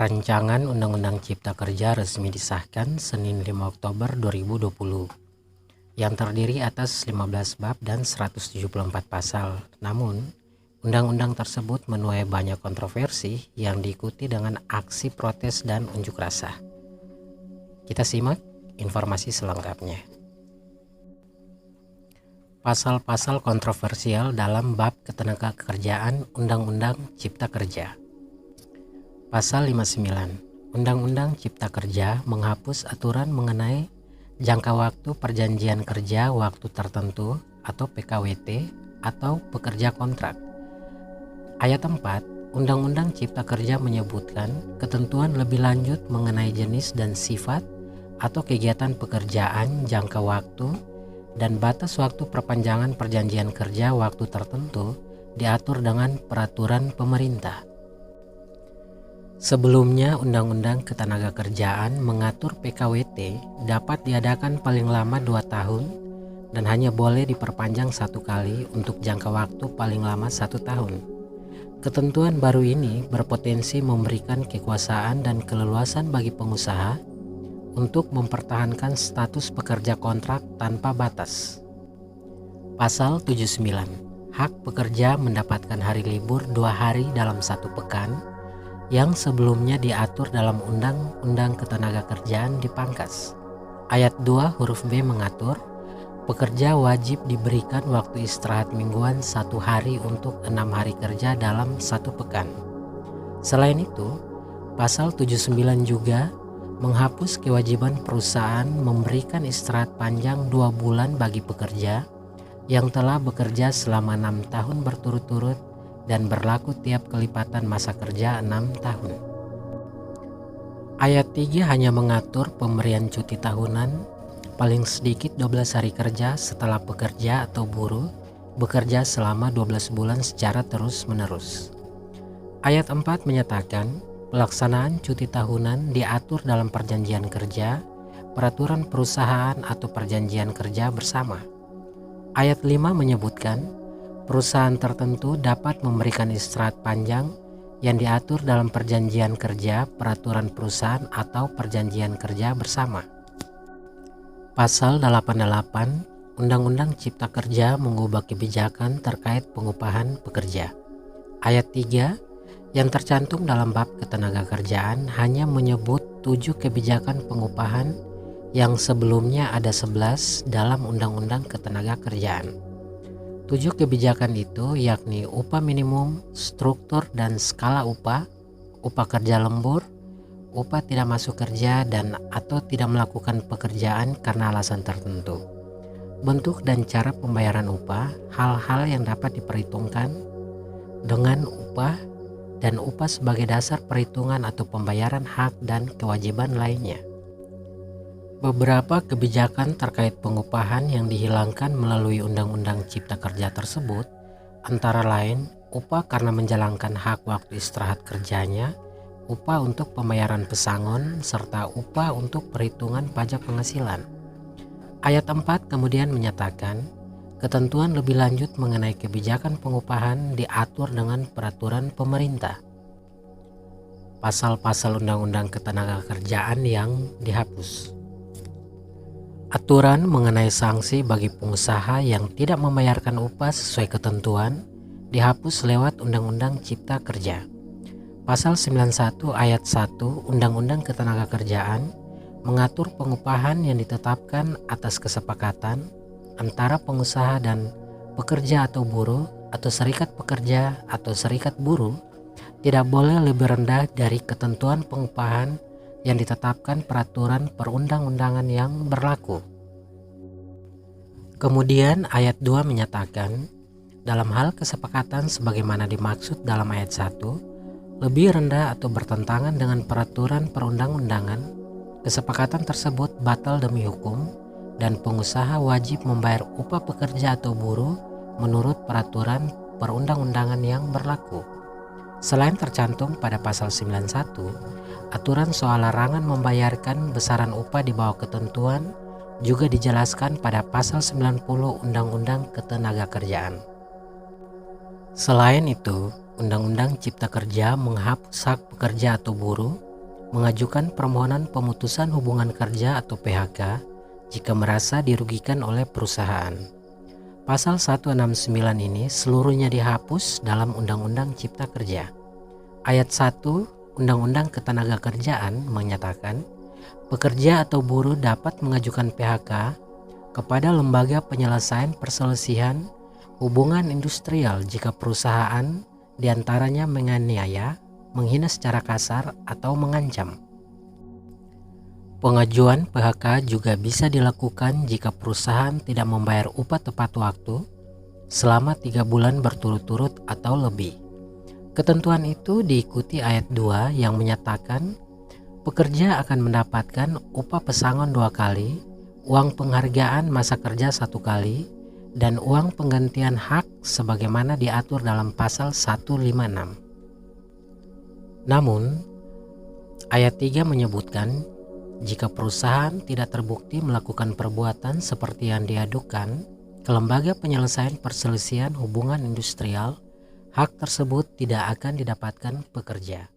Rancangan Undang-Undang Cipta Kerja resmi disahkan Senin 5 Oktober 2020 yang terdiri atas 15 bab dan 174 pasal. Namun, undang-undang tersebut menuai banyak kontroversi yang diikuti dengan aksi protes dan unjuk rasa. Kita simak informasi selengkapnya. Pasal-pasal kontroversial dalam bab ketenagakerjaan Undang-Undang Cipta Kerja. Pasal 59. Undang-Undang Cipta Kerja menghapus aturan mengenai jangka waktu perjanjian kerja waktu tertentu atau PKWT atau pekerja kontrak. Ayat 4, Undang-Undang Cipta Kerja menyebutkan ketentuan lebih lanjut mengenai jenis dan sifat atau kegiatan pekerjaan, jangka waktu, dan batas waktu perpanjangan perjanjian kerja waktu tertentu diatur dengan peraturan pemerintah. Sebelumnya, Undang-Undang Ketenagakerjaan mengatur PKWT dapat diadakan paling lama 2 tahun dan hanya boleh diperpanjang 1 kali untuk jangka waktu paling lama 1 tahun. Ketentuan baru ini berpotensi memberikan kekuasaan dan keleluasan bagi pengusaha untuk mempertahankan status pekerja kontrak tanpa batas. Pasal 79. Hak pekerja mendapatkan hari libur 2 hari dalam 1 pekan yang sebelumnya diatur dalam Undang-Undang Ketenagakerjaan dipangkas. Ayat 2 huruf B mengatur, pekerja wajib diberikan waktu istirahat mingguan 1 hari untuk 6 hari kerja dalam 1 pekan. Selain itu, pasal 79 juga menghapus kewajiban perusahaan memberikan istirahat panjang 2 bulan bagi pekerja yang telah bekerja selama 6 tahun berturut-turut dan berlaku tiap kelipatan masa kerja 6 tahun. Ayat 3 hanya mengatur pemberian cuti tahunan paling sedikit 12 hari kerja setelah pekerja atau buruh bekerja selama 12 bulan secara terus-menerus. Ayat 4 menyatakan pelaksanaan cuti tahunan diatur dalam perjanjian kerja, peraturan perusahaan atau perjanjian kerja bersama. Ayat 5 menyebutkan perusahaan tertentu dapat memberikan istirahat panjang yang diatur dalam perjanjian kerja, peraturan perusahaan atau perjanjian kerja bersama. Pasal 88 Undang-Undang Cipta Kerja mengubah kebijakan terkait pengupahan pekerja. Ayat 3 yang tercantum dalam bab ketenagakerjaan hanya menyebut 7 kebijakan pengupahan yang sebelumnya ada 11 dalam Undang-Undang Ketenagakerjaan. 7 kebijakan itu yakni upah minimum, struktur dan skala upah, upah kerja lembur, upah tidak masuk kerja dan atau tidak melakukan pekerjaan karena alasan tertentu. Bentuk dan cara pembayaran upah, hal-hal yang dapat diperhitungkan dengan upah dan upah sebagai dasar perhitungan atau pembayaran hak dan kewajiban lainnya. Beberapa kebijakan terkait pengupahan yang dihilangkan melalui Undang-Undang Cipta Kerja tersebut antara lain upah karena menjalankan hak waktu istirahat kerjanya, upah untuk pembayaran pesangon, serta upah untuk perhitungan pajak penghasilan. Ayat 4 kemudian menyatakan ketentuan lebih lanjut mengenai kebijakan pengupahan diatur dengan peraturan pemerintah. Pasal-pasal Undang-Undang Ketenagakerjaan yang dihapus. Aturan mengenai sanksi bagi pengusaha yang tidak membayarkan upah sesuai ketentuan dihapus lewat Undang-Undang Cipta Kerja. Pasal 91 ayat 1 Undang-Undang Ketenagakerjaan mengatur pengupahan yang ditetapkan atas kesepakatan antara pengusaha dan pekerja atau buruh atau serikat pekerja atau serikat buruh tidak boleh lebih rendah dari ketentuan pengupahan yang ditetapkan peraturan perundang-undangan yang berlaku. Kemudian ayat 2 menyatakan, dalam hal kesepakatan sebagaimana dimaksud dalam ayat 1, lebih rendah atau bertentangan dengan peraturan perundang-undangan, kesepakatan tersebut batal demi hukum dan pengusaha wajib membayar upah pekerja atau buruh menurut peraturan perundang-undangan yang berlaku. Selain tercantum pada pasal 91, aturan soal larangan membayarkan besaran upah di bawah ketentuan juga dijelaskan pada pasal 90 Undang-Undang Ketenagakerjaan. Selain itu, Undang-Undang Cipta Kerja menghapus hak pekerja atau buruh mengajukan permohonan pemutusan hubungan kerja atau PHK jika merasa dirugikan oleh perusahaan. Pasal 169 ini seluruhnya dihapus dalam Undang-Undang Cipta Kerja. Ayat 1 Undang-Undang Ketenagakerjaan menyatakan, pekerja atau buruh dapat mengajukan PHK kepada lembaga penyelesaian perselisihan hubungan industrial jika perusahaan diantaranya menganiaya, menghina secara kasar, atau mengancam. Pengajuan PHK juga bisa dilakukan jika perusahaan tidak membayar upah tepat waktu selama 3 bulan berturut-turut atau lebih. Ketentuan itu diikuti ayat 2 yang menyatakan pekerja akan mendapatkan upah pesangon 2 kali, uang penghargaan masa kerja 1 kali, dan uang penggantian hak sebagaimana diatur dalam pasal 156. Namun, ayat 3 menyebutkan jika perusahaan tidak terbukti melakukan perbuatan seperti yang diadukan ke lembaga penyelesaian perselisihan hubungan industrial, hak tersebut tidak akan didapatkan pekerja.